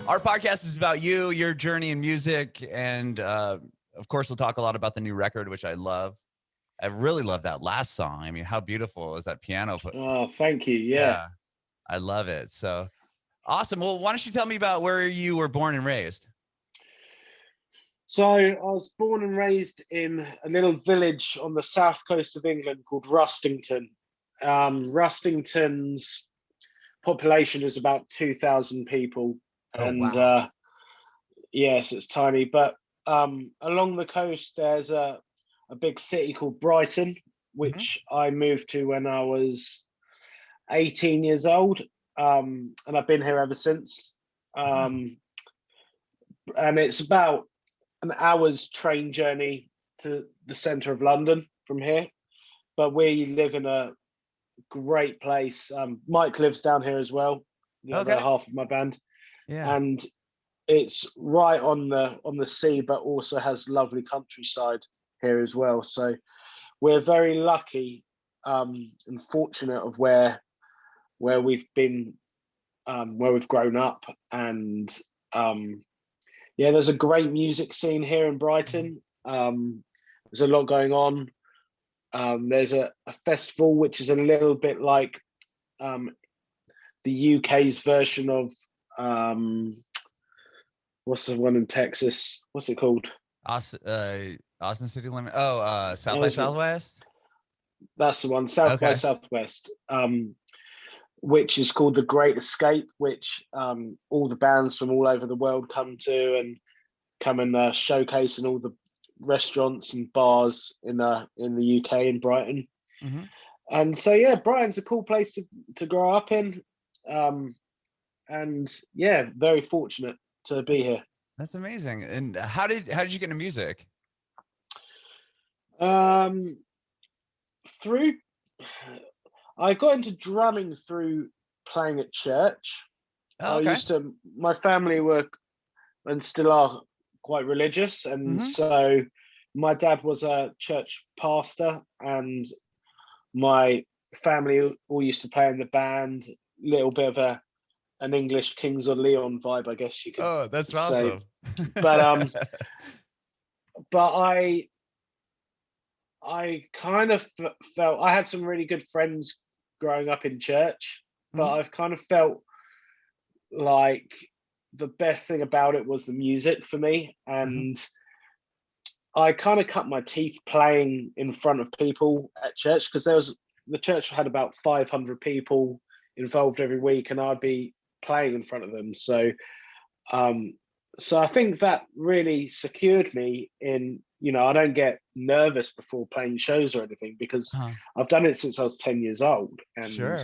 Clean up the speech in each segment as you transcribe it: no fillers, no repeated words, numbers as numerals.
Our podcast is about you, your journey in music, and of course, we'll talk a lot about the new record, which I love. I really love that last song. I mean, how beautiful is that piano? Oh, thank you. Yeah. Yeah, I love it. So awesome. Well, why don't you tell me about where you were born and raised? So I was born and raised in a little village on the south coast of England called Rustington. Rustington's population is about 2,000 people, Oh, and wow. yes, it's tiny. But along the coast, there's a big city called Brighton, Hmm. which I moved to when I was 18 years old, and I've been here ever since. Wow. And it's about an hour's train journey to the centre of London from here. But we live in a great place. Mike lives down here as well, the other Okay. half of my band, Yeah. and it's right on the sea, but also has lovely countryside here as well. So we're very lucky and fortunate of where we've been, where we've grown up, and yeah, there's a great music scene here in Mhm. Brighton. There's a lot going on. There's a festival which is a little bit like um, the UK's version of what's the one in Texas? What's it called? Austin City Limit. Oh, South by That's, Southwest. that's the one, South by Okay. Southwest, which is called The Great Escape, which all the bands from all over the world come to and come and showcase in all the restaurants and bars in the UK in Brighton. Hmm. And so yeah, Brighton's a cool place to grow up in, um, and yeah, very fortunate to be here. That's amazing. And how did you get into music? Um, through I got into drumming through playing at church. Oh, okay. My family were and still are quite religious, and Hmm. so my dad was a church pastor, and my family all used to play in the band. Little bit of an English Kings of Leon vibe, I guess you could Oh, that's say. awesome. But but I kind of felt I had some really good friends growing up in church, but Mhm. I've kind of felt like the best thing about it was the music for me, Mhm. and I kind of cut my teeth playing in front of people at church because the church had about 500 people involved every week, and I'd be playing in front of them. Um, so I think that really secured me in, I don't get nervous before playing shows or anything because Uh-huh. I've done it since I was 10 years old and Sure.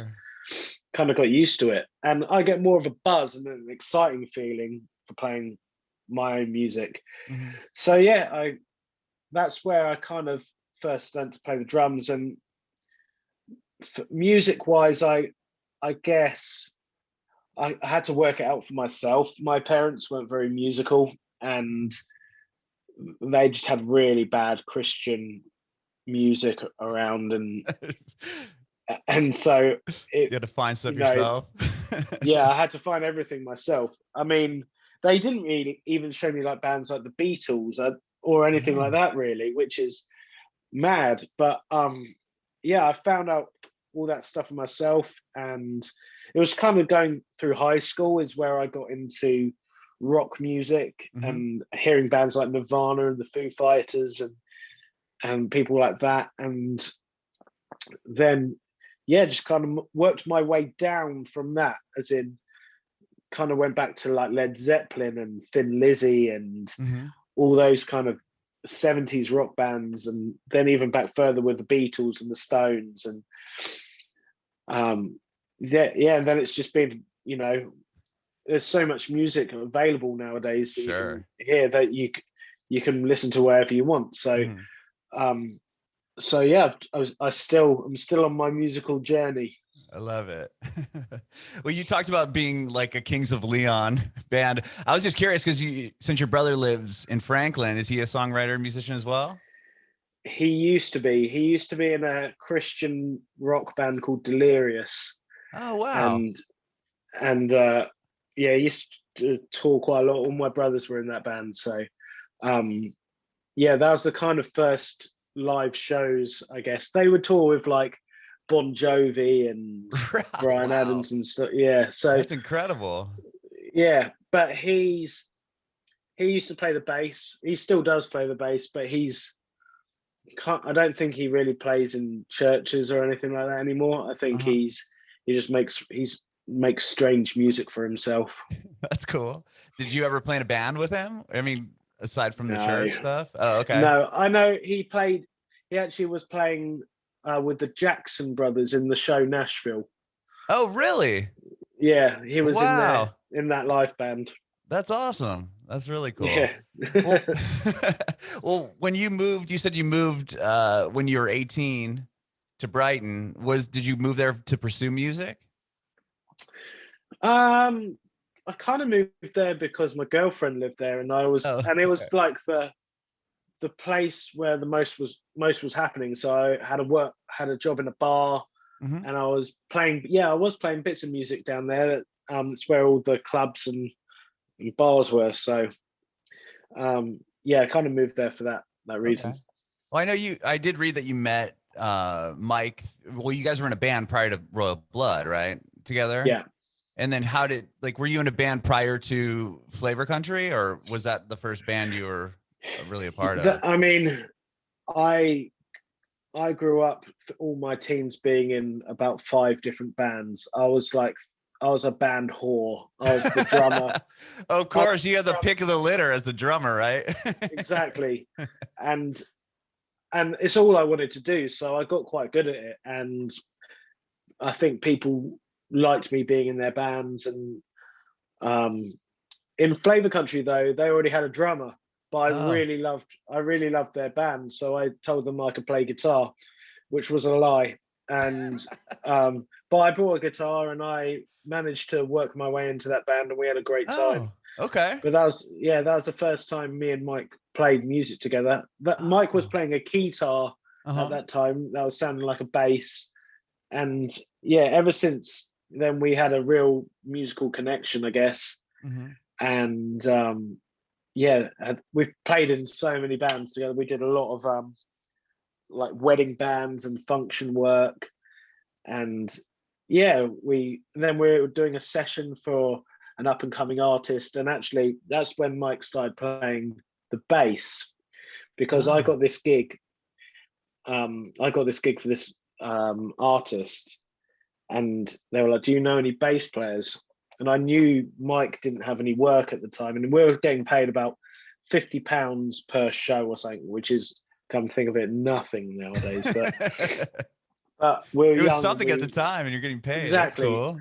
kind of got used to it. And I get more of a buzz and an exciting feeling for playing my own music. Mhm. So yeah, that's where I kind of first learned to play the drums. And music wise, I guess I had to work it out for myself. My parents weren't very musical, and they just had really bad Christian music around, and so You it, had to find you stuff know, yourself. yeah, I had to find everything myself. I mean, they didn't really even show me like bands like the Beatles or anything like No. that, really, which is mad. But yeah, I found out all that stuff for myself, and it was kind of going through high school is where I got into rock music Mhm. and hearing bands like Nirvana and the Foo Fighters and people like that, and then yeah, just kind of worked my way down from that, as in kind of went back to like Led Zeppelin and Thin Lizzy and Mhm. all those kind of 70s rock bands, and then even back further with the Beatles and the Stones, and yeah, and then it's just been, there's so much music available nowadays that you can Sure. hear that you can listen to wherever you want. So Mhm. um yeah, I'm still on my musical journey. I love it. Well, you talked about being like a Kings of Leon band. I was just curious because since your brother lives in Franklin, is he a songwriter, musician as well? He used to be in a Christian rock band called Delirious, Oh, wow. and yeah, tour quite a lot. All my brothers were in that band, so yeah, that was the kind of first live shows. I guess they would tour with like Bon Jovi and Brian Wow, Adams and stuff. Yeah, so that's incredible. yeah, but he used to play the bass. He still does play the bass, but I don't think he really plays in churches or anything like that anymore. I think Uh-huh. he just makes strange music for himself. That's cool. Did you ever play in a band with him? I mean, aside from the No, church stuff? Oh, okay. no, I know he played. He actually was playing with the Jackson brothers in the show Nashville. Oh, really? Yeah, he was in there Wow. in that live band. That's awesome. That's really cool. Yeah. Well, well, when you moved, you said you moved when you were 18 to Brighton. Did you move there to pursue music? I kind of moved there because my girlfriend lived there, and Oh, it okay. was like the place where the most was happening. So I had a job in a bar, Hmm. and I was playing bits of music down there. It's where all the clubs and bars were. So yeah, I kind of moved there for that reason. Okay. Well, I did read that you met Mike. Well, you guys were in a band prior to Royal Blood, right? Together. Yeah. And then were you in a band prior to Flavor Country, or was that the first band you were really a part of? I mean, I I grew up all my teens being in about 5 different bands. I was a band whore. I was the drummer. Of I, course, you had the pick of the litter as a drummer, right? exactly. And it's all I wanted to do. So I got quite good at it. And I think people liked me being in their bands. And in Flavor Country, though, they already had a drummer. But Oh. I really loved their band. So I told them I could play guitar, which was a lie. And but I bought a guitar and I managed to work my way into that band, and we had a great time. Oh, okay. But that was the first time me and Mike played music together. That Mike was Oh. playing a guitar at Uh-huh. that time. That was sounding like a bass, and yeah, ever since then we had a real musical connection, I guess. Hmm. And yeah, we've played in so many bands together. We did a lot of like wedding bands and function work, and yeah, we were doing a session for an up and coming artist, and actually that's when Mike started playing the bass, because Oh. I got this gig for this artist, and they were like, do you know any bass players? And I knew Mike didn't have any work at the time, and we were getting paid about £50 per show or something, which is, come to think of it, nothing nowadays. But we were It was young, and something at the we time, and you're getting paid. That's exactly. cool.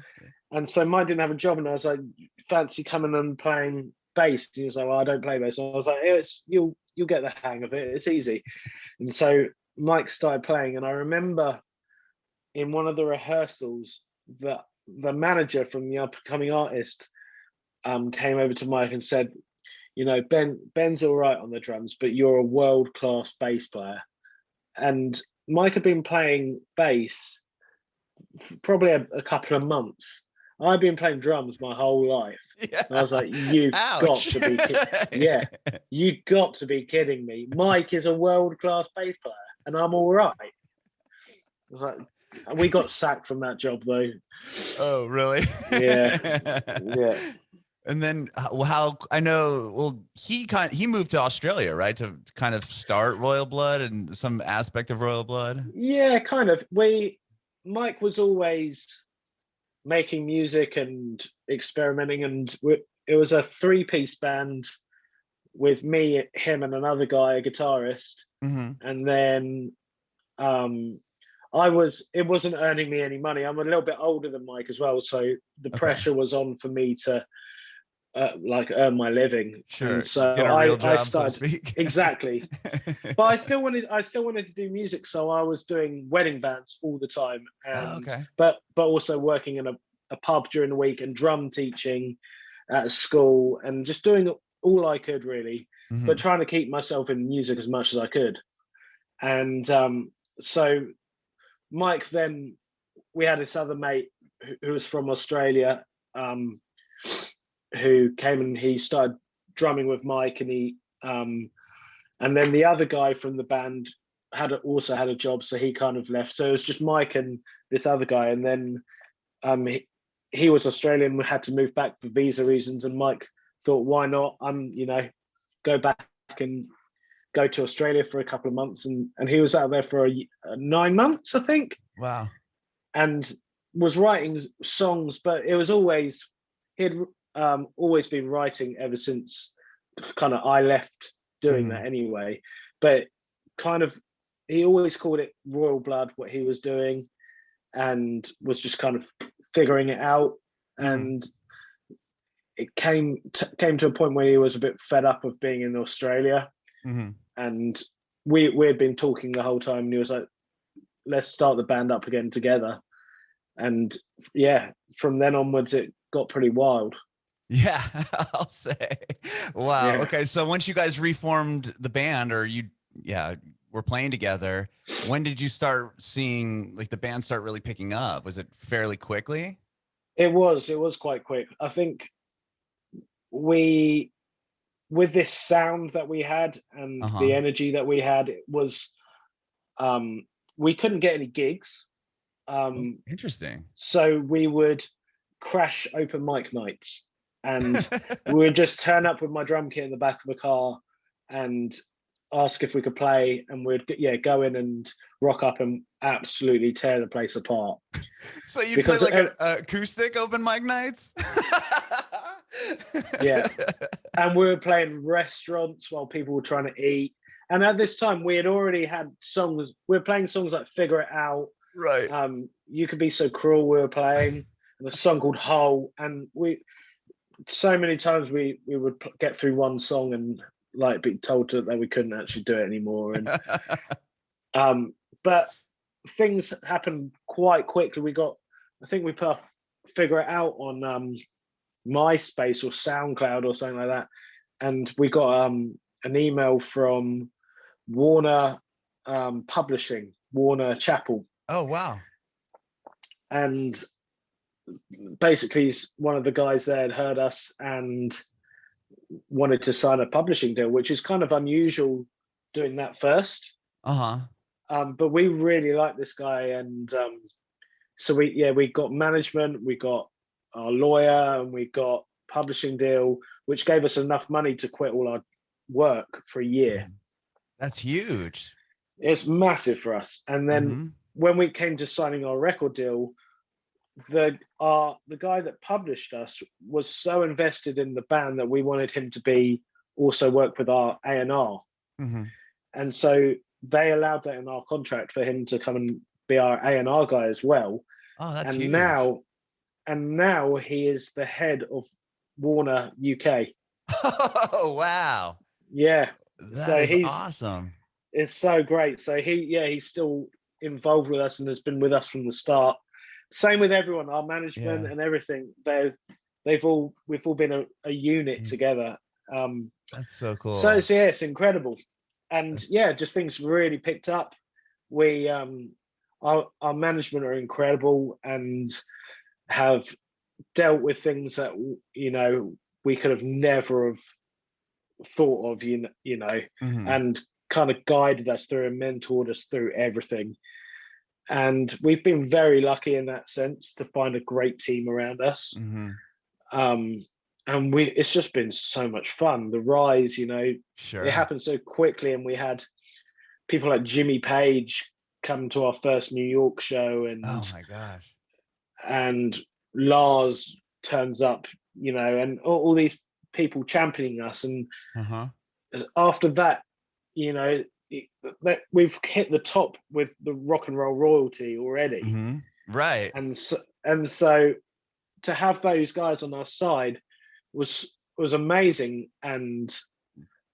And so Mike didn't have a job, and I was like, fancy coming and playing bass? And he was like, well, I don't play bass. And I was like, you'll get the hang of it. It's easy. And so Mike started playing, and I remember in one of the rehearsals that the manager from the up and coming artist came over to Mike and said, you know, Ben's all right on the drums, but you're a world-class bass player. And Mike had been playing bass for probably a couple of months. I've been playing drums my whole life. Yeah. And I was like, you've got Ouch. to be yeah, you got to be kidding me. Mike is a world-class bass player and I'm all right. I was like, we got sacked from that job though. Oh, really? Yeah. Yeah. And then how I know, well, he moved to Australia, right? To kind of start Royal Blood and some aspect of Royal Blood. Yeah, kind of. Mike was always making music and experimenting, and it was a 3-piece band with me, him, and another guy, a guitarist. Mm-hmm. And then it wasn't earning me any money. I'm a little bit older than Mike as well, so the Okay. pressure was on for me to like earn my living. Sure. And so Get a real I job, so to started speak. exactly. But I still wanted to do music, so I was doing wedding bands all the time, Oh, and okay. but also working in a pub during the week, and drum teaching at a school, and just doing all I could really, Mm-hmm. but trying to keep myself in music as much as I could. And so Mike, then we had this other mate who was from Australia, who came and he started drumming with Mike, and and then the other guy from the band also had a job, so he kind of left. So it was just Mike and this other guy, and then he was Australian. We had to move back for visa reasons, and Mike thought, why not? Go back and go to Australia for a couple of months, and he was out there for 9 months, I think. Wow. And was writing songs, but he had always been writing ever since kind of I left doing that anyway. But kind of he always called it Royal Blood, what he was doing, and was just kind of figuring it out. And it came to a point where he was a bit fed up of being in Australia. And we had been talking the whole time, and he was like, let's start the band up again together. And yeah, from then onwards it got pretty wild. Yeah, I'll say. Wow. Yeah. Okay, so once you guys reformed the band, or were playing together, when did you start seeing like the band start really picking up? Was it fairly quickly? It was quite quick. I think with this sound that we had and the energy that we had, it was we couldn't get any gigs. Interesting. So we would crash open mic nights, and we would just turn up with my drum kit in the back of the car and ask if we could play, and we'd go in and rock up and absolutely tear the place apart. So you play like an acoustic open mic nights? Yeah. And we were playing restaurants while people were trying to eat. And at this time we had already had songs. We were playing songs like Figure It Out. Right. You Could Be So Cruel we were playing, and a song called Hole. And so many times we would get through one song and like be told that we couldn't actually do it anymore. And but things happened quite quickly. I think we put Figure It Out on MySpace or SoundCloud or something like that, and we got an email from Warner Publishing, Warner Chappell. Oh wow. And basically one of the guys there had heard us and wanted to sign a publishing deal, which is kind of unusual doing that first. But we really liked this guy, and so we got management, we got our lawyer, and we got publishing deal, which gave us enough money to quit all our work for a year. That's huge. It's massive for us. And then when we came to signing our record deal, the guy that published us was so invested in the band that we wanted him to also work with our A&R. And so they allowed that in our contract for him to come and be our A&R guy as well. Oh, that's huge. Now he is the head of Warner UK. Oh wow. Yeah. He's awesome. It's so great. So he's still involved with us and has been with us from the start. Same with everyone, our management and everything. We've all been a unit together. That's so cool. So it's incredible. And just things really picked up. We our management are incredible and have dealt with things that we could have never have thought of, and kind of guided us through and mentored us through everything. And we've been very lucky in that sense to find a great team around us. And it's just been so much fun. The rise, Sure. It happened so quickly, and we had people like Jimmy Page come to our first New York show, and oh my gosh, and Lars turns up, and all these people championing us. And after that, we've hit the top with the rock and roll royalty already. Right. And so to have those guys on our side was amazing, and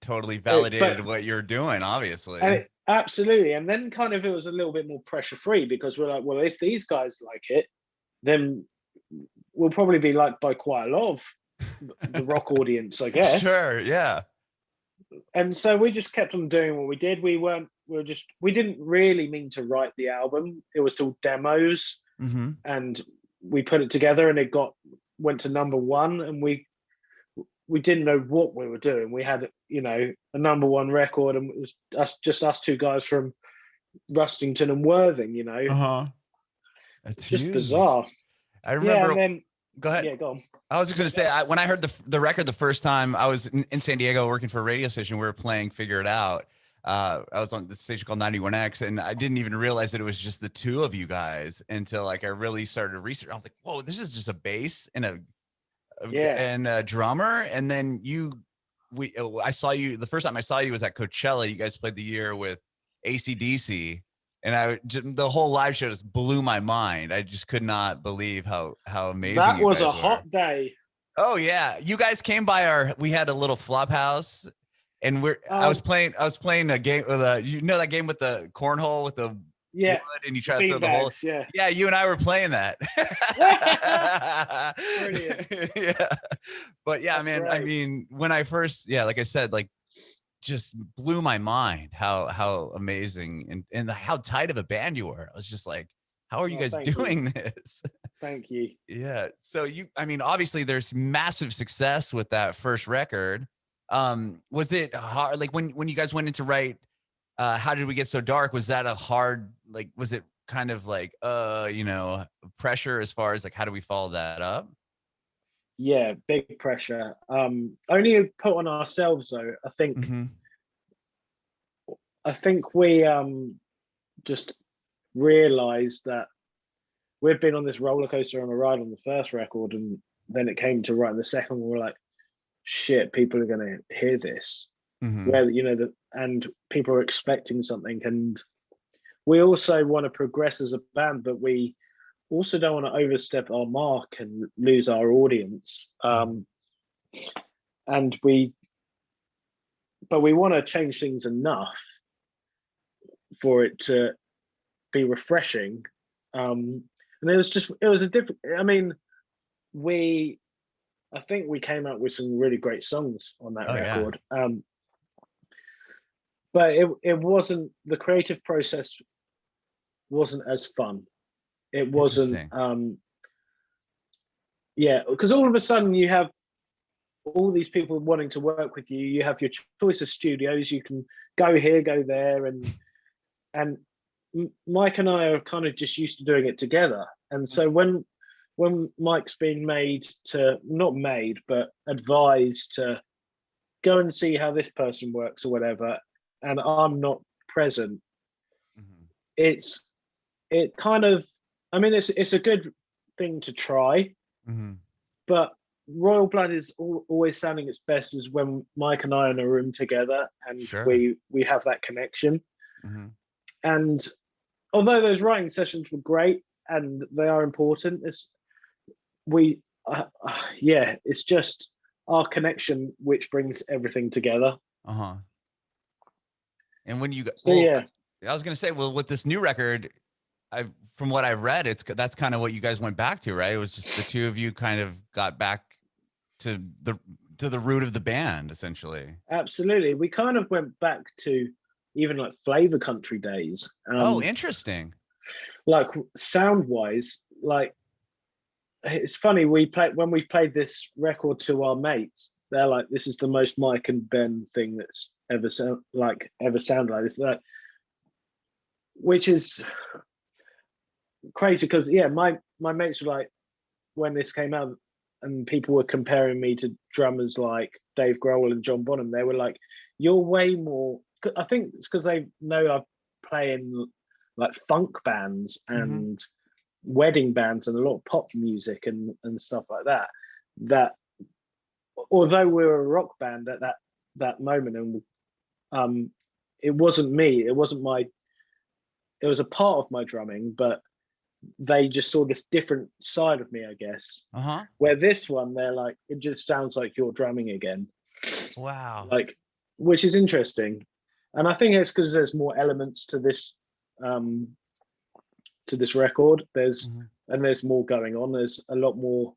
totally validated what you're doing, obviously. Absolutely. And then kind of it was a little bit more pressure free, because we're like, well, if these guys like it, then we'll probably be liked by quite a lot of the rock audience, I guess. Sure, yeah. And so we just kept on doing what we did. We didn't really mean to write the album. It was still demos, and we put it together, and it went to number one, and we we didn't know what we were doing. We had, you know, a #1 record, and it was us two guys from Rustington and Worthing, you know. Uh-huh. That's Just huge. bizarre. I Yeah, remember. and then Go ahead. yeah, go on. I was just gonna say, when I heard the record the first time, I was in San Diego working for a radio station. We were playing "Figure It Out." I was on the station called 91X, and I didn't even realize that it was just the two of you guys until like I really started to research. I was like, "Whoa, this is just a bass and Yeah, a drummer." And then I saw you the first time I saw you was at Coachella. You guys played the year with AC/DC. And the whole live show just blew my mind. I just could not believe how amazing that you was guys a were. hot day. Oh yeah, you guys came by we had a little flop house, and I was playing a game with you know that game with the cornhole with the wood, and you try to throw the hole. Beanbags, yeah. Yeah, you and I were playing that. Brilliant. Yeah, but yeah, That's man. great. I mean, when I first, like I said, like just blew my mind how amazing and how tight of a band you were. I was just like, how are you guys doing this? Thank you. Yeah. So I mean, obviously there's massive success with that first record. Was it hard? Like when you guys went into write, How Did We Get So Dark? Was that a hard, like, was it kind of like, pressure as far as like, how do we follow that up? Yeah, big pressure. Only put on ourselves though. I think we just realized that we've been on this roller coaster on a ride on the first record, and then it came to writing the second one. We're like, shit, people are going to hear this. Where, you know, and people are expecting something, and we also want to progress as a band, but we also don't want to overstep our mark and lose our audience. And we want to change things enough for it to be refreshing. And it was a different, I mean, I think we came out with some really great songs on that record. Yeah. But it wasn't, the creative process wasn't as fun. It wasn't, because all of a sudden you have all these people wanting to work with you. You have your choice of studios. You can go here, go there, and Mike and I are kind of just used to doing it together. And so when Mike's been not made, but advised to go and see how this person works or whatever, and I'm not present, it's a good thing to try, but Royal Blood is always sounding its best is when Mike and I are in a room together and we have that connection. And although those writing sessions were great and they are important, it's just our connection which brings everything together. And when you I was gonna say, well, with this new record, from what I've read, that's kind of what you guys went back to, right? It was just the two of you kind of got back to the root of the band, essentially. Absolutely, we kind of went back to even like Flavor Country days. Interesting. Like sound wise, like it's funny, when we played this record to our mates, they're like, this is the most Mike and Ben thing that's ever sounded like this, which is crazy because my mates were like, when this came out and people were comparing me to drummers like Dave Grohl and John Bonham, they were like, you're way more, I think it's because they know I play in like funk bands and wedding bands and a lot of pop music and stuff like that although we were a rock band at that moment, and it wasn't me, it was a part of my drumming, but they just saw this different side of me, I guess. Where this one, they're like, it just sounds like you're drumming again. Wow. Like, which is interesting. And I think it's because there's more elements to this record. There's more going on. There's a lot more.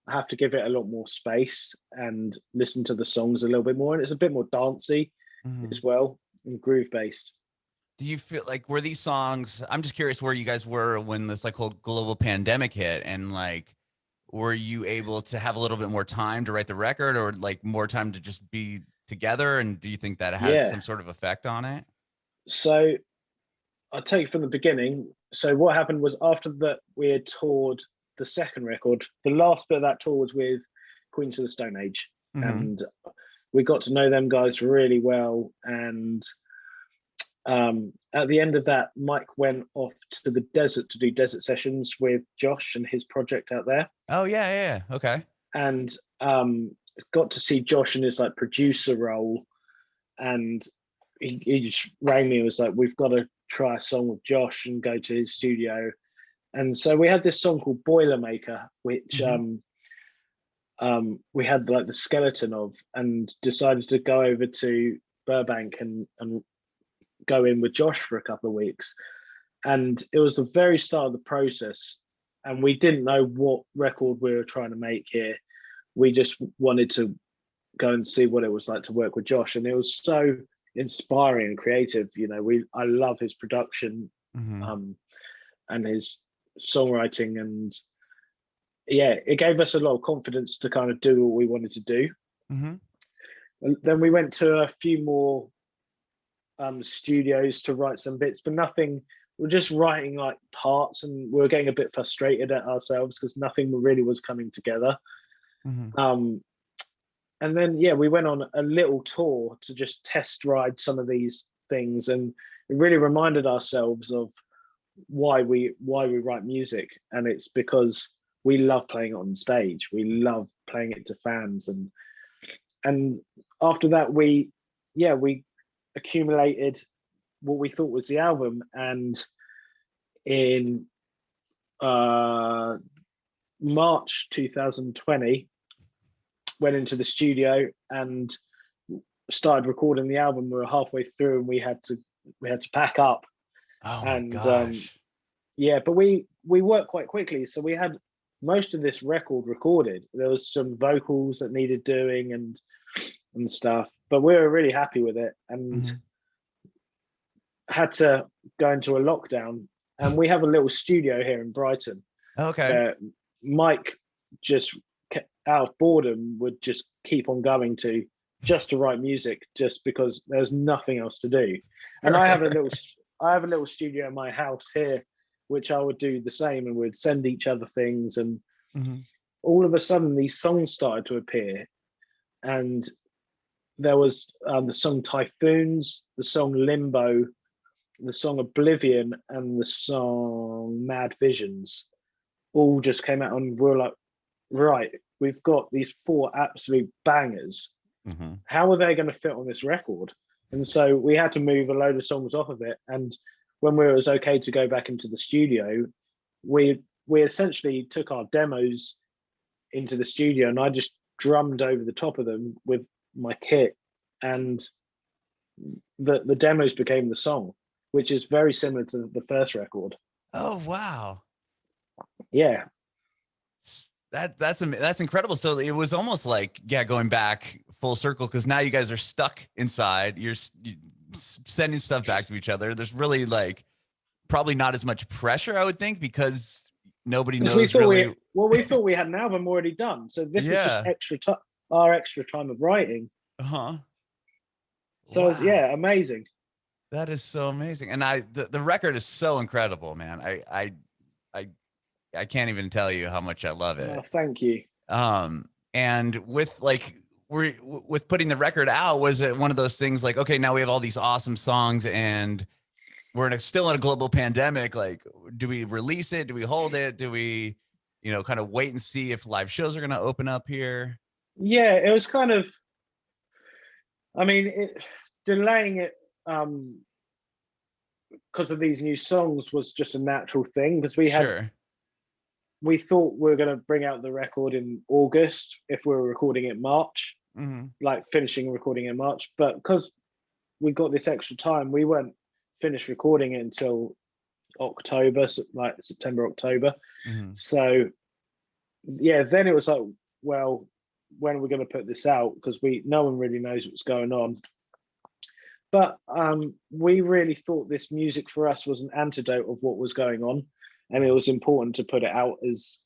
I have to give it a lot more space and listen to the songs a little bit more. And it's a bit more dancey as well and groove based. Do you feel like, were these songs, I'm just curious where you guys were when this like whole global pandemic hit, and like, were you able to have a little bit more time to write the record, or like more time to just be together? And do you think that had Yeah. some sort of effect on it? So I'll take it from the beginning. So what happened was after that we had toured the second record, the last bit of that tour was with Queens of the Stone Age. Mm-hmm. And we got to know them guys really well. And at the end of that, Mike went off to the desert to do desert sessions with Josh and his project out there. Oh yeah. Okay. And got to see Josh in his like producer role. And he just rang me and was like, we've got to try a song with Josh and go to his studio. And so we had this song called Boilermaker, which we had like the skeleton of, and decided to go over to Burbank and go in with Josh for a couple of weeks. And it was the very start of the process. And we didn't know what record we were trying to make here. We just wanted to go and see what it was like to work with Josh. And it was so inspiring and creative. You know, I love his production and his songwriting. And yeah, it gave us a lot of confidence to kind of do what we wanted to do. And then we went to a few more studios to write some bits, but nothing. We're just writing like parts, and we were getting a bit frustrated at ourselves because nothing really was coming together. And then we went on a little tour to just test ride some of these things, and it really reminded ourselves of why we write music. And it's because we love playing it on stage. We love playing it to fans, and after that we accumulated what we thought was the album. And in March 2020 went into the studio and started recording the album. We were halfway through and we had to pack up. Oh and my gosh. but we worked quite quickly, so we had most of this record recorded. There was some vocals that needed doing and stuff, but we were really happy with it, and had to go into a lockdown. And we have a little studio here in Brighton. Okay. Mike just out of boredom would just keep on going to write music, just because there's nothing else to do. And I have a little studio in my house here, which I would do the same, and we'd send each other things. And all of a sudden these songs started to appear, and there was the song Typhoons, the song Limbo, the song Oblivion, and the song Mad Visions all just came out, and we're like, right, we've got these 4 absolute bangers. How are they going to fit on this record? And so we had to move a load of songs off of it. And when it was okay to go back into the studio, we essentially took our demos into the studio, and I just drummed over the top of them with my kit, and the demos became the song, which is very similar to the first record. Oh wow. Yeah. That's incredible. So it was almost like going back full circle, because now you guys are stuck inside. You're sending stuff back to each other. There's really like probably not as much pressure, I would think, because nobody knows we thought we had an album already done, so this was just our extra time of writing. So wow. Amazing. That is so amazing. And the record is so incredible, man. I can't even tell you how much I love it. Oh, thank you. And with with putting the record out, was it one of those things like, okay, now we have all these awesome songs and we're still in a global pandemic. Like, do we release it? Do we hold it? Do we, kind of wait and see if live shows are going to open up here? Yeah, it was kind of, delaying it because of these new songs was just a natural thing, because we thought we were going to bring out the record in August if we were recording it in March, like finishing recording in March. But because we got this extra time, we weren't finished recording it until October, like September, October. So then it was like, well, when are we going to put this out? Because no one really knows what's going on. But we really thought this music for us was an antidote of what was going on. And it was important to put it out as,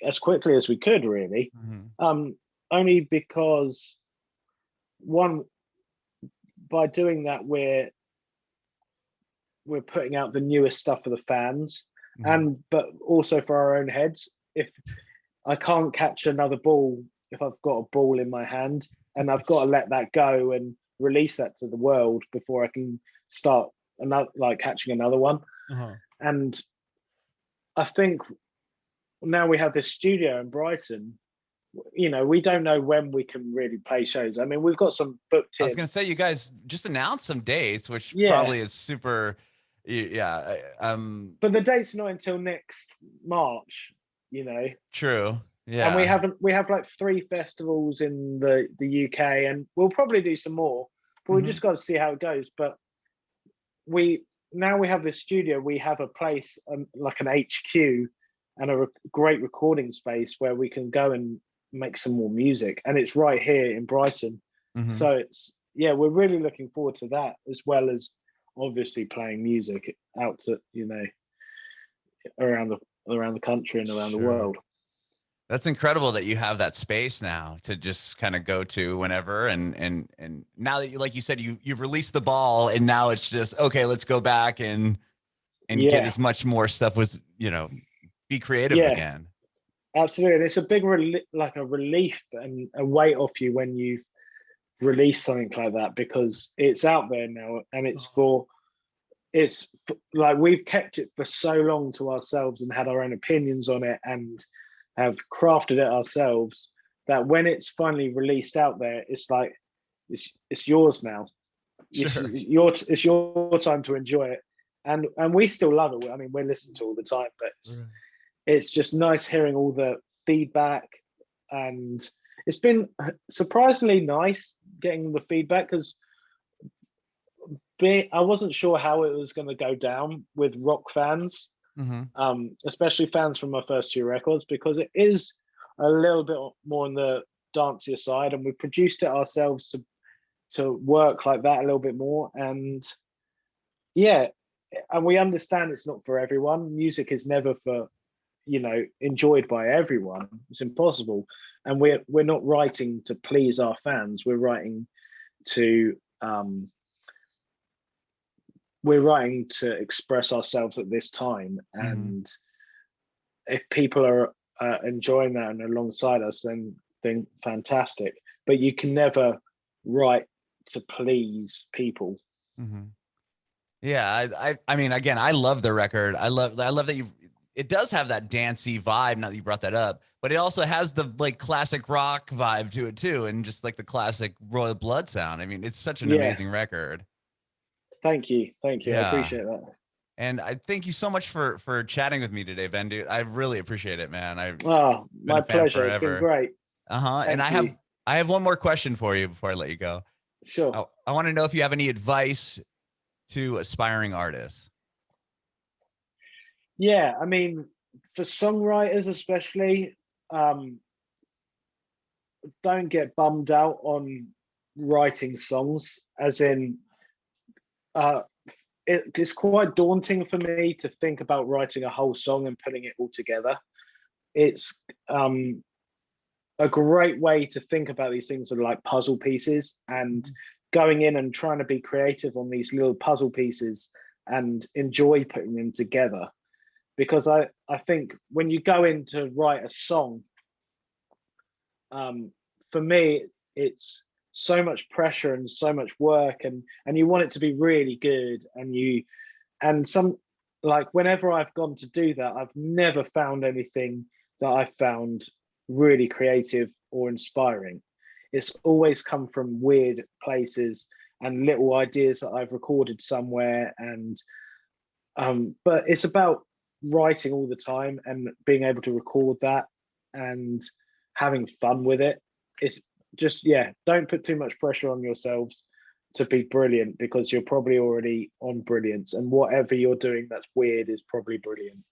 as quickly as we could, really. Only because one, by doing that, we're putting out the newest stuff for the fans, but also for our own heads. If I can't catch another ball, if I've got a ball in my hand, and I've got to let that go and release that to the world before I can start another, like catching another one. And I think now we have this studio in Brighton. You know, we don't know when we can really play shows. I mean, we've got some booked in. I was gonna say, you guys just announced some dates, which Yeah. probably is super. Yeah. But the date's not until next March. You know. True. Yeah. And we have like 3 festivals in the UK, and we'll probably do some more. But we just got to see how it goes. But now we have this studio. We have a place like an HQ and a great recording space where we can go and make some more music, and it's right here in Brighton. So it's, yeah, we're really looking forward to that, as well as obviously playing music out to, you know, around the country and around the world. That's incredible that you have that space now to just kind of go to whenever, and now that you, like you said, you've released the ball, and now it's just, okay, let's go back and get as much more stuff, was, you know, be creative again. Absolutely. And it's a big relief and a weight off you when you've released something like that, because it's out there now, and it's like we've kept it for so long to ourselves and had our own opinions on it and have crafted it ourselves, that when it's finally released out there, it's like it's yours now. Sure. It's your time to enjoy it, and we still love it. I mean, we're listening to it all the time, but it's just nice hearing all the feedback, and it's been surprisingly nice getting the feedback, because I wasn't sure how it was going to go down with rock fans. Especially fans from my first 2 records, because it is a little bit more on the dancier side, and we produced it ourselves to work like that a little bit more. And and we understand it's not for everyone. Music is never for, you know, enjoyed by everyone. It's impossible. And we're not writing to please our fans. We're writing to express ourselves at this time, and if people are enjoying that and alongside us, then fantastic. But you can never write to please people. Yeah, I mean, again, I love the record. I love that it does have that dancey vibe, now that you brought that up, but it also has the like classic rock vibe to it too, and just like the classic Royal Blood sound. I mean, it's such an amazing record. Thank you. Yeah. I appreciate that. And I thank you so much for chatting with me today, Ben. Dude, I really appreciate it, man. My pleasure. It's been great. And I have one more question for you before I let you go. Sure. I want to know if you have any advice to aspiring artists. Yeah, I mean, for songwriters especially, don't get bummed out on writing songs, as in it's quite daunting for me to think about writing a whole song and putting it all together. It's a great way to think about these things are like puzzle pieces, and going in and trying to be creative on these little puzzle pieces and enjoy putting them together. Because I think when you go in to write a song, for me, it's so much pressure and so much work, and you want it to be really good, and some, like, whenever I've gone to do that, I've never found anything that I found really creative or inspiring. It's always come from weird places and little ideas that I've recorded somewhere, and but it's about writing all the time and being able to record that and having fun with it. It's just, don't put too much pressure on yourselves to be brilliant, because you're probably already on brilliance, and whatever you're doing that's weird is probably brilliant.